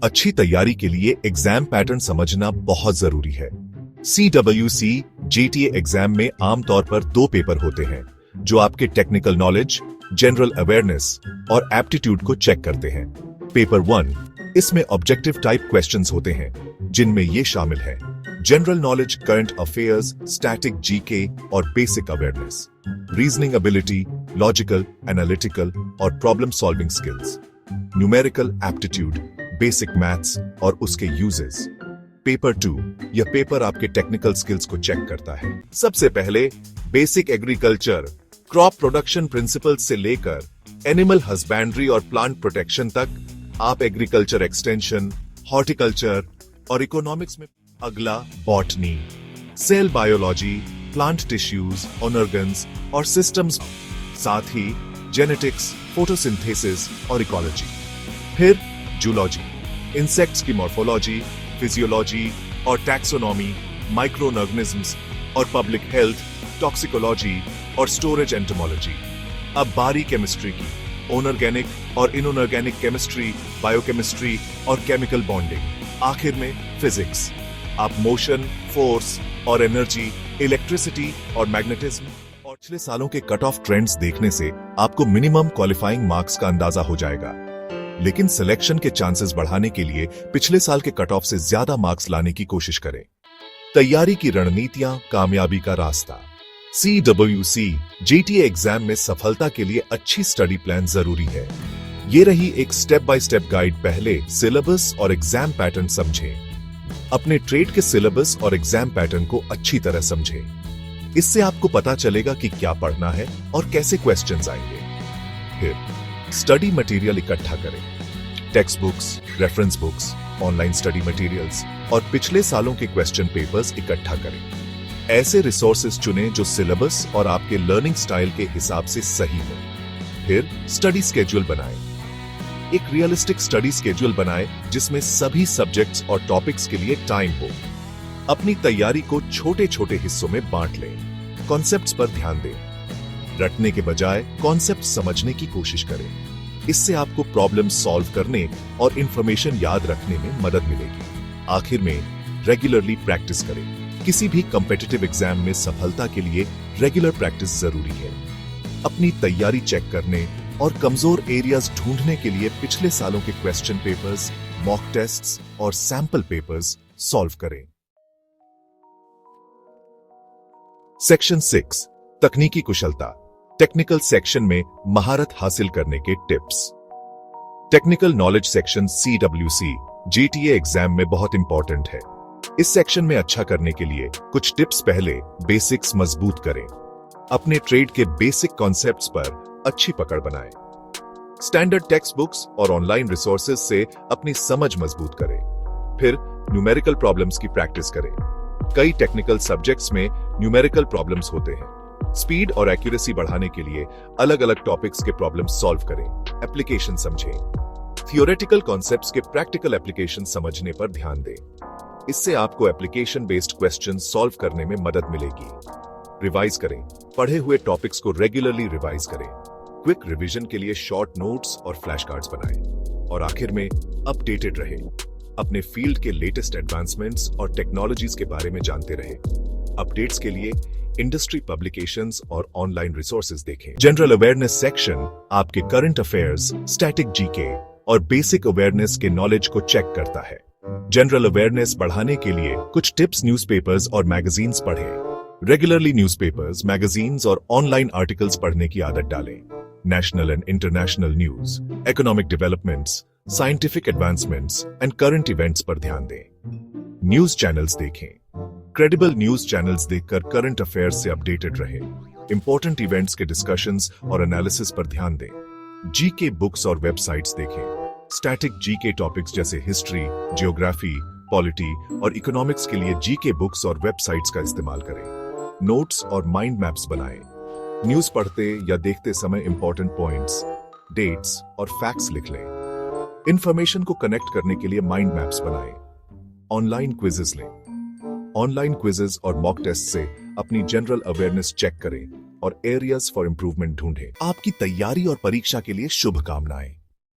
अच्छी तैयारी के लिए एग्जाम पैटर्न समझना बहुत जरूरी है। CWC JTA एग्जाम में आमतौर पर 2 पेपर होते हैं जो आपके टेक्निकल नॉलेज, जनरल अवेयरनेस और एप्टीट्यूड को चेक करते हैं। पेपर 1 इसमें ऑब्जेक्टिव टाइप क्वेश्चंस होते हैं जिनमें ये शामिल है general knowledge, current affairs, static GK और basic awareness, reasoning ability, logical, analytical और problem solving skills, numerical aptitude, basic maths और उसके यूजेस। पेपर 2 यह पेपर आपके टेक्निकल स्किल्स को चेक करता है। सबसे पहले basic agriculture, crop production principles से लेकर एनिमल हस्बेंड्री और प्लांट प्रोटेक्शन तक आप एग्रीकल्चर एक्सटेंशन, हॉर्टिकल्चर और इकोनॉमिक्स में। अगला botany, cell biology, plant tissues, organs और सिस्टम्स, साथ ही जेनेटिक्स, फोटोसिंथेसिस और इकोलॉजी। फिर जूलॉजी, इंसेक्ट्स की मॉर्फोलॉजी, फिजियोलॉजी और टैक्सोनॉमी, माइक्रोऑर्गेनिज्म्स और पब्लिक हेल्थ, टॉक्सिकोलॉजी और स्टोरेज एंटोमोलॉजी। अब बारी केमिस्ट्री की, ऑर्गेनिक और इनऑर्गेनिक केमिस्ट्री, बायोकेमिस्ट्री और केमिकल बॉन्डिंग। आखिर में फिजिक्स, आप मोशन, फोर्स और एनर्जी, इलेक्ट्रिसिटी और मैग्नेटिज्म और पिछले सालों के कट ऑफ ट्रेंड्स देखने से आपको मिनिमम क्वालिफाइंग मार्क्स का अंदाजा हो जाएगा। लेकिन सिलेक्शन के चांसेस बढ़ाने के लिए पिछले साल के कट ऑफ से ज्यादा मार्क्स लाने की कोशिश करें। तैयारी की रणनीतियां, कामयाबी का रास्ता। CWC JTA एग्जाम में सफलता के लिए अच्छी स्टडी प्लान जरूरी है। ये रही एक स्टेप बाय स्टेप गाइड। पहले सिलेबस और एग्जाम पैटर्न समझें। अपने ट्रेड के सिलेबस और एग्जाम पैटर्न को अच्छी तरह समझें। इससे आपको पता चलेगा कि क्या पढ़ना है और कैसे क्वेश्चंस आएंगे। फिर स्टडी मटेरियल इकट्ठा करें। Text books, reference books, online study materials और पिछले सालों के क्वेश्चन पेपर्स इकट्ठा करें। ऐसे रिसोर्सेज चुनें जो सिलेबस और आपके लर्निंग स्टाइल के हिसाब से सही हो। फिर स्टडी स्केड्यूल बनाएं। एक रियलिस्टिक स्टडी स्केड्यूल बनाएं जिसमें सभी सब्जेक्ट्स और टॉपिक्स के लिए टाइम हो। अपनी तैयारी को छोटे छोटे हिस्सों में बांट लें। कॉन्सेप्ट्स पर ध्यान दें। रटने के बजाय कॉन्सेप्ट समझने की कोशिश करें। इससे आपको प्रॉब्लम सॉल्व करने और इंफॉर्मेशन याद रखने में मदद मिलेगी। आखिर में रेगुलरली प्रैक्टिस करें। किसी भी कॉम्पिटिटिव एग्जाम में सफलता के लिए रेगुलर प्रैक्टिस जरूरी है। अपनी तैयारी चेक करने और कमजोर एरियाज ढूंढने के लिए पिछले सालों के क्वेश्चन पेपर्स, मॉक टेस्ट्स और सैंपल पेपर्स सॉल्व करें। सेक्शन 6 तकनीकी कुशलता। टेक्निकल सेक्शन में महारत हासिल करने के tips. Technical knowledge section CWC JTA exam में बहुत इंपॉर्टेंट है। इस सेक्शन में अच्छा करने के लिए कुछ टिप्स। पहले बेसिक्स मजबूत करें। अपने ट्रेड के बेसिक कॉन्सेप्ट्स पर अच्छी पकड़ बनाएं। स्टैंडर्ड टेक्स्ट बुक्स और ऑनलाइन रिसोर्सेज से अपनी समझ मजबूत करें। फिर न्यूमेरिकल प्रॉब्लम्स की प्रैक्टिस करें। कई टेक्निकल सब्जेक्ट्स में न्यूमेरिकल प्रॉब्लम्स होते हैं। स्पीड और एक्यूरेसी बढ़ाने के लिए अलग अलग टॉपिक्स के प्रॉब्लम्स सॉल्व करें। एप्लीकेशन समझें। थियोरेटिकल कॉन्सेप्ट्स के प्रैक्टिकल एप्लीकेशन समझने पर ध्यान दें। इससे आपको एप्लीकेशन बेस्ड क्वेश्चन सॉल्व करने में मदद मिलेगी। रिवाइज करें। पढ़े हुए टॉपिक्स को रेगुलरली रिवाइज करें। क्विक रिवीजन के लिए शॉर्ट नोट्स और फ्लैश कार्ड्स बनाएं। और आखिर में अपडेटेड रहें। अपने फील्ड के लेटेस्ट एडवांसमेंट्स और टेक्नोलॉजीज के बारे में जानते रहें। अपडेट्स के लिए इंडस्ट्री पब्लिकेशंस और ऑनलाइन रिसोर्सेज देखें। जनरल अवेयरनेस सेक्शन आपके करंट अफेयर्स, स्टैटिक जीके और बेसिक अवेयरनेस के नॉलेज को चेक करता है। जनरल अवेयरनेस बढ़ाने के लिए कुछ टिप्स। न्यूज़पेपर्स और मैगजीन्स पढ़ें। रेगुलरली न्यूज़पेपर्स, मैगजीन्स और ऑनलाइन आर्टिकल्स पढ़ने की आदत डालें। National and international news, economic developments, scientific advancements and current events पर ध्यान दें। न्यूज चैनल्स देखें। क्रेडिबल न्यूज चैनल्स देखकर करंट अफेयर्स से अपडेटेड रहें। इंपॉर्टेंट इवेंट्स के डिस्कशंस और एनालिसिस पर ध्यान दें। जीके बुक्स और वेबसाइट्स देखें। स्टैटिक जीके टॉपिक्स जैसे हिस्ट्री, जियोग्राफी, पॉलिटी और इकोनॉमिक्स के लिए जीके बुक्स और वेबसाइट्स का इस्तेमाल करें। नोट्स और माइंड मैप्स बनाएं। न्यूज पढ़ते या देखते समय इंपॉर्टेंट पॉइंट्स, डेट्स और फैक्ट्स लिख लें। इंफॉर्मेशन को कनेक्ट करने के लिए माइंड मैप्स बनाएं। ऑनलाइन क्विजेस लें। ऑनलाइन क्विजेस और मॉक टेस्ट से अपनी जनरल अवेयरनेस चेक करें और एरियाज फॉर इंप्रूवमेंट ढूंढें। आपकी तैयारी और परीक्षा के लिए शुभकामनाएं।